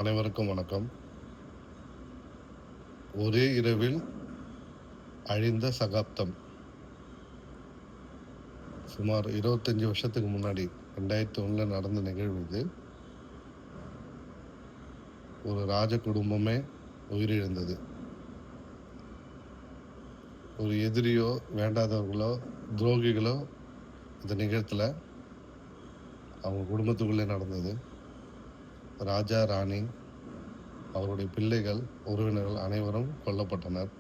அனைவருக்கும் வணக்கம். ஒரே இரவில் அழிந்த சகாப்தம். சுமார் 25 வருஷத்துக்கு முன்னாடி 2001ல நடந்த நிகழ்வு இது. ஒரு ராஜ குடும்பமே உயிரிழந்தது. ஒரு எதிரியோ, வேண்டாதவர்களோ, துரோகிகளோ இத நிகழ்த்தல. அவங்க குடும்பத்துக்குள்ளே நடந்தது. ராஜா, ராணி, அவருடைய பிள்ளைகள், உறவினர்கள் அனைவரும் கொல்லப்பட்டனர்.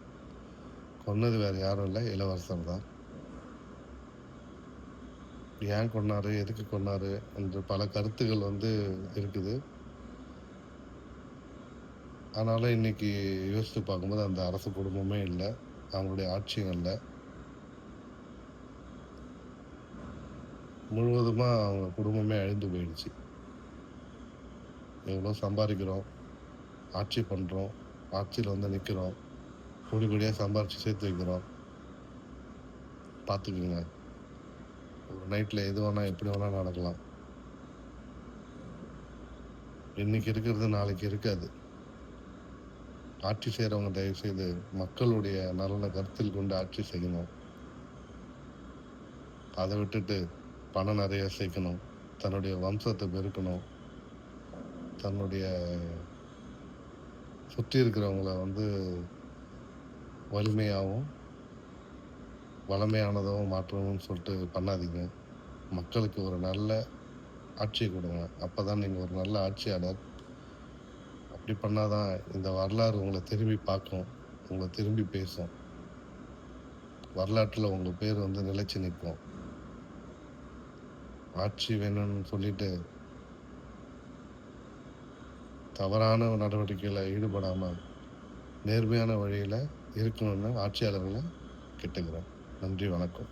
கொன்னது வேற யாரும் இல்ல, இளவரசர் தான். ஏன் கொன்னாரு? எதுக்கு கொன்னாரு? என்று பல கருத்துகள் இருக்குது. ஆனாலும் இன்னைக்கு யோசித்து பார்க்கும்போது அந்த அரச குடும்பமே இல்ல. அவங்களுடைய ஆட்சியும் இல்ல. முழுவதுமா அவங்க குடும்பமே அழிந்து போயிடுச்சு. எவ்வளோ சம்பாதிக்கிறோம், ஆட்சி பண்றோம், ஆட்சியில நிக்கிறோம், கோடி கோடியா சம்பாரிச்சு சேர்த்து வைக்கிறோம். பார்த்துக்குங்க. ஒரு நைட்ல எது வேணா எப்படி வேணா நடக்கலாம். இன்னைக்கு இருக்கிறது நாளைக்கு இருக்காது. ஆட்சி செய்யறவங்க தயவு செய்து மக்களுடைய நலனை கருத்தில் கொண்டு ஆட்சி செய்யணும். அதை விட்டுட்டு பணம் நிறைய சேர்க்கணும், தன்னுடைய வம்சத்தை பெருக்கணும், தன்னுடைய சுற்றி இருக்கிறவங்கள வலிமையாகவும் வளமையானதாகவும் மாற்றணும்னு சொல்லிட்டு பண்ணாதீங்க. மக்களுக்கு ஒரு நல்ல ஆட்சியை கொடுங்க. அப்பதான் நீங்க ஒரு நல்ல ஆட்சியாளர். அப்படி பண்ணாதான் இந்த வரலாறு உங்களை திரும்பி பார்க்கும், உங்களை திரும்பி பேசும். வரலாற்றில் உங்க பேர் நிலைச்சு நிற்கும். ஆட்சி வேணும்னு சொல்லிட்டு தவறான நடவடிக்கைகளை ஈடுபடாம நேர்மையான வழியில இருக்கணும்னு ஆட்சியாளர்களை கேட்டுக்கிறேன். நன்றி, வணக்கம்.